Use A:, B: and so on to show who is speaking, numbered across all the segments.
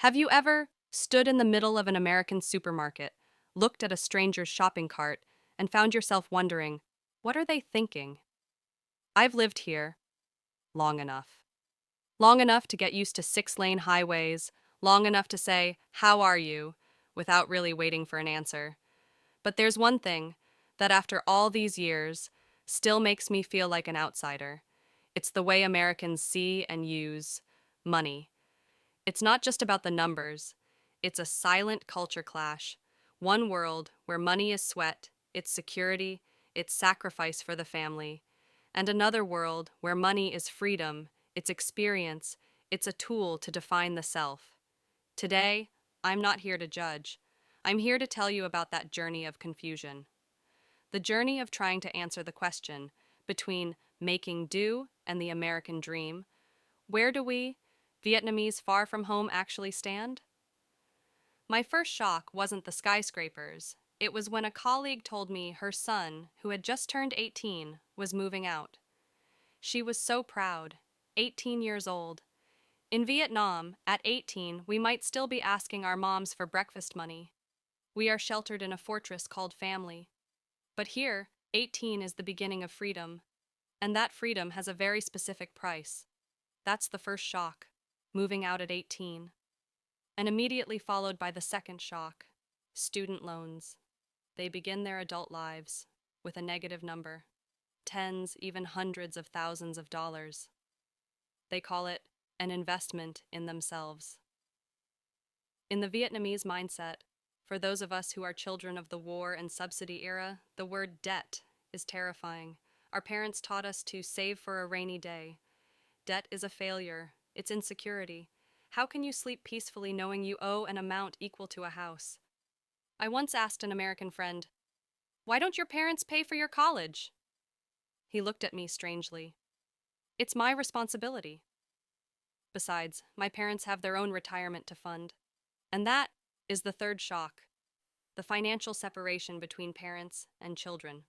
A: Have you ever stood in the middle of an American supermarket, looked at a stranger's shopping cart, and found yourself wondering, what are they thinking? I've lived here long enough. Long enough to get used to six-lane highways, long enough to say, "How are you?" without really waiting for an answer. But there's one thing that, after all these years, still makes me feel like an outsider. It's the way Americans see and use money. It's not just about the numbers, it's a silent culture clash. One world where money is sweat, it's security, it's sacrifice for the family. And another world where money is freedom, it's experience, it's a tool to define the self. Today, I'm not here to judge. I'm here to tell you about that journey of confusion. The journey of trying to answer the question between making do and the American dream. Where do we, Vietnamese far from home, actually stand? My first shock wasn't the skyscrapers. It was when a colleague told me her son, who had just turned 18, was moving out. She was so proud. 18 years old. In Vietnam, at 18, we might still be asking our moms for breakfast money. We are sheltered in a fortress called family. But here, 18 is the beginning of freedom. And that freedom has a very specific price. That's the first shock, moving out at 18. And immediately followed by the second shock, student loans. They begin their adult lives with a negative number, tens, even hundreds of thousands of dollars. They call it an investment in themselves. In the Vietnamese mindset, for those of us who are children of the war and subsidy era, the word debt is terrifying. Our parents taught us to save for a rainy day. Debt is a failure. It's insecurity. How can you sleep peacefully knowing you owe an amount equal to a house? I once asked an American friend, "Why don't your parents pay for your college?" He looked at me strangely. "It's my responsibility." Besides, my parents have their own retirement to fund. And that is the third shock, the financial separation between parents and children.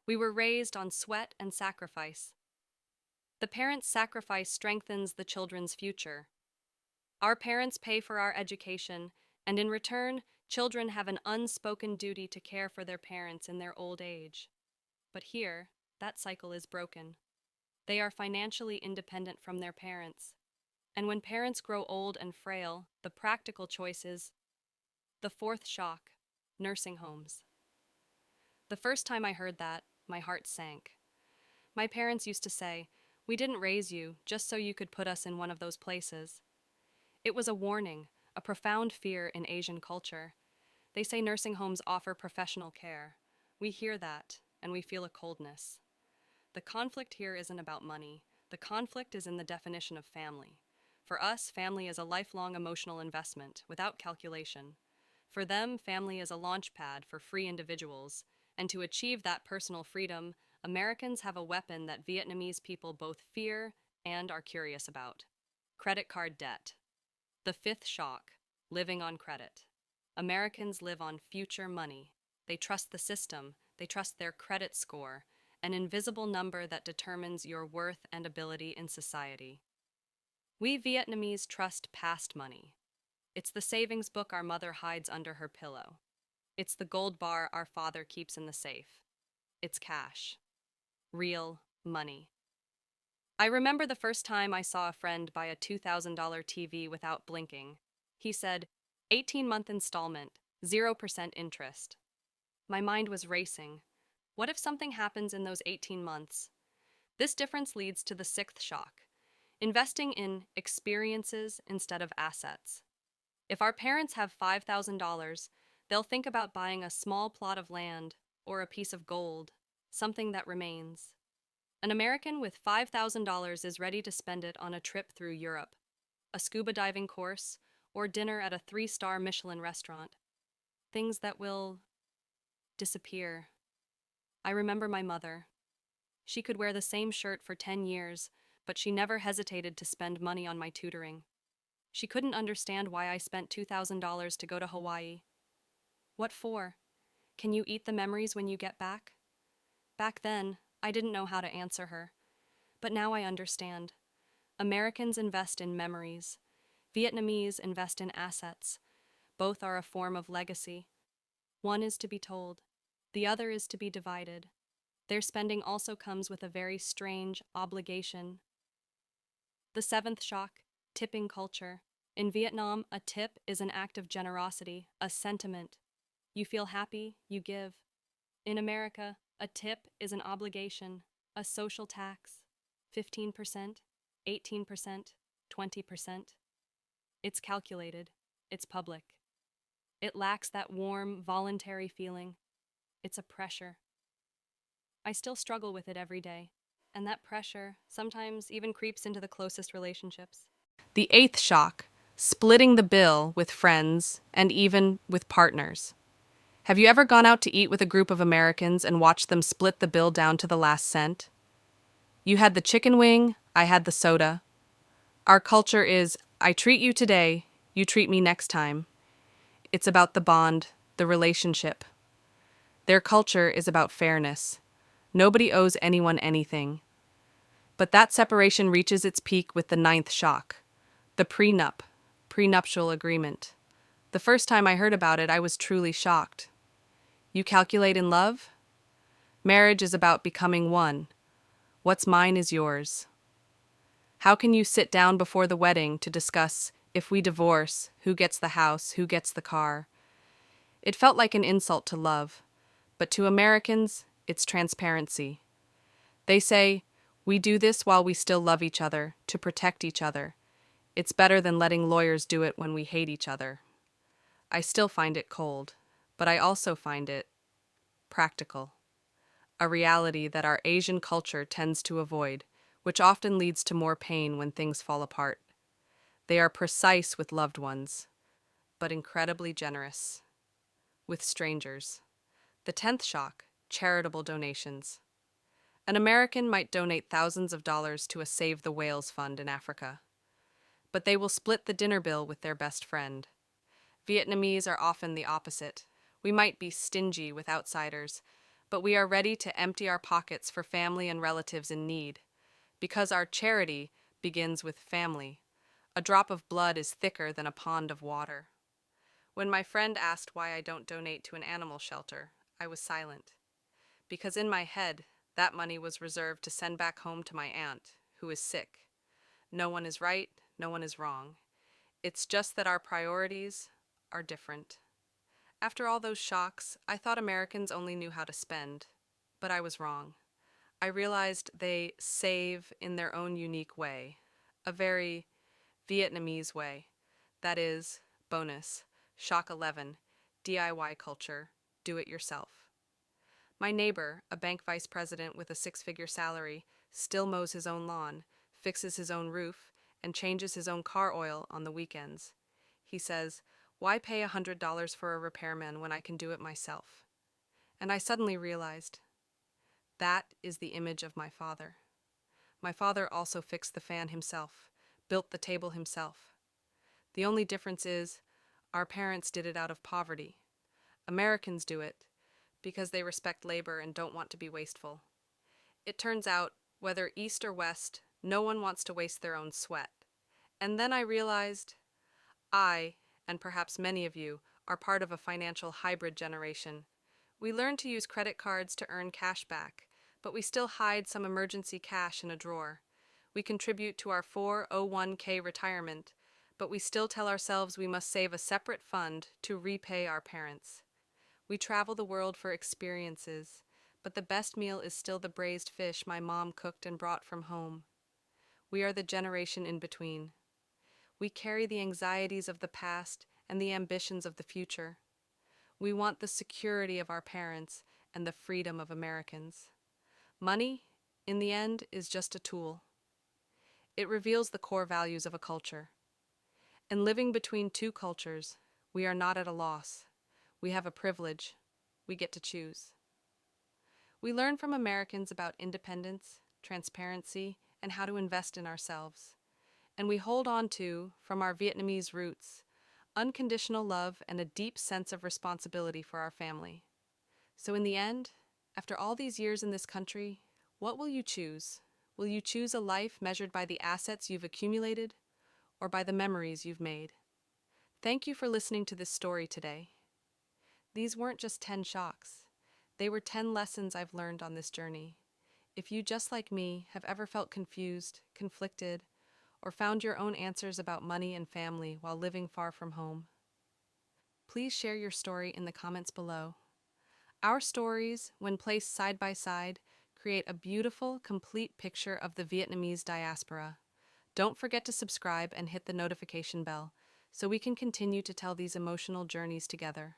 A: We were raised on sweat and sacrifice. The parents' sacrifice strengthens the children's future. Our parents pay for our education, and in return, children have an unspoken duty to care for their parents in their old age. But here, that cycle is broken. They are financially independent from their parents. And when parents grow old and frail, the practical choice is the fourth shock, nursing homes. The first time I heard that, my heart sank. My parents used to say, "We didn't raise you just so you could put us in one of those places." It was a warning, a profound fear in Asian culture. They say nursing homes offer professional care. We hear that, and we feel a coldness. The conflict here isn't about money. The conflict is in the definition of family. For us, family is a lifelong emotional investment, without calculation. For them, family is a launch pad for free individuals. And to achieve that personal freedom, Americans have a weapon that Vietnamese people both fear and are curious about: credit card debt. The fifth shock, living on credit. Americans live on future money. They trust the system, they trust their credit score, an invisible number that determines your worth and ability in society. We Vietnamese trust past money. It's the savings book our mother hides under her pillow. It's the gold bar our father keeps in the safe. It's cash. Real money. I remember the first time I saw a friend buy a $2,000 TV without blinking. He said, 18-month installment, 0% interest. My mind was racing. What if something happens in those 18 months? This difference leads to the sixth shock: investing in experiences instead of assets. If our parents have $5,000, they'll think about buying a small plot of land or a piece of gold, something that remains. An American with $5,000 is ready to spend it on a trip through Europe, a scuba diving course, or dinner at a 3-star Michelin restaurant. Things that will disappear. I remember my mother. She could wear the same shirt for 10 years, but she never hesitated to spend money on my tutoring. She couldn't understand why I spent $2,000 to go to Hawaii. What for? Can you eat the memories when you get back? Back then, I didn't know how to answer her. But now I understand. Americans invest in memories. Vietnamese invest in assets. Both are a form of legacy. One is to be told, the other is to be divided. Their spending also comes with a very strange obligation. The seventh shock, tipping culture. In Vietnam, a tip is an act of generosity, a sentiment. You feel happy, you give. In America, a tip is an obligation, a social tax. 15%, 18%, 20%. It's calculated, it's public. It lacks that warm, voluntary feeling. It's a pressure. I still struggle with it every day, and that pressure sometimes even creeps into the closest relationships. The eighth shock, splitting the bill with friends and even with partners. Have you ever gone out to eat with a group of Americans and watched them split the bill down to the last cent? You had the chicken wing, I had the soda. Our culture is, I treat you today, you treat me next time. It's about the bond, the relationship. Their culture is about fairness. Nobody owes anyone anything. But that separation reaches its peak with the ninth shock, the prenuptial agreement. The first time I heard about it, I was truly shocked. You calculate in love? Marriage is about becoming one. What's mine is yours. How can you sit down before the wedding to discuss, if we divorce, who gets the house, who gets the car? It felt like an insult to love, but to Americans, it's transparency. They say, we do this while we still love each other, to protect each other. It's better than letting lawyers do it when we hate each other. I still find it cold, but I also find it practical. A reality that our Asian culture tends to avoid, which often leads to more pain when things fall apart. They are precise with loved ones, but incredibly generous with strangers. The 10th shock, charitable donations. An American might donate thousands of dollars to a Save the Whales fund in Africa, but they will split the dinner bill with their best friend. Vietnamese are often the opposite. We might be stingy with outsiders, but we are ready to empty our pockets for family and relatives in need, because our charity begins with family. A drop of blood is thicker than a pond of water. When my friend asked why I don't donate to an animal shelter, I was silent, because in my head, that money was reserved to send back home to my aunt, who is sick. No one is right, no one is wrong. It's just that our priorities are different. After all those shocks, I thought Americans only knew how to spend, but I was wrong. I realized they save in their own unique way, a very Vietnamese way. That is, bonus, shock 11, DIY culture, do it yourself. My neighbor, a bank vice president with a six-figure salary, still mows his own lawn, fixes his own roof, and changes his own car oil on the weekends. He says, why pay $100 for a repairman when I can do it myself? And I suddenly realized, that is the image of my father. My father also fixed the fan himself, built the table himself. The only difference is, our parents did it out of poverty. Americans do it because they respect labor and don't want to be wasteful. It turns out, whether east or west, no one wants to waste their own sweat. And then I realized, I, and perhaps many of you, are part of a financial hybrid generation. We learn to use credit cards to earn cash back, but we still hide some emergency cash in a drawer. We contribute to our 401k retirement, but we still tell ourselves we must save a separate fund to repay our parents. We travel the world for experiences, but the best meal is still the braised fish my mom cooked and brought from home. We are the generation in between. We carry the anxieties of the past and the ambitions of the future. We want the security of our parents and the freedom of Americans. Money, in the end, is just a tool. It reveals the core values of a culture. And living between two cultures, we are not at a loss. We have a privilege. We get to choose. We learn from Americans about independence, transparency, and how to invest in ourselves. And we hold on to, from our Vietnamese roots, unconditional love and a deep sense of responsibility for our family. So in the end, after all these years in this country, what will you choose? Will you choose a life measured by the assets you've accumulated, or by the memories you've made. Thank you for listening to this story today. These weren't just 10 shocks. They were 10 lessons I've learned on this journey. If you, just like me, have ever felt confused, conflicted, or found your own answers about money and family while living far from home, please share your story in the comments below. Our stories, when placed side by side, create a beautiful, complete picture of the Vietnamese diaspora. Don't forget to subscribe and hit the notification bell so we can continue to tell these emotional journeys together.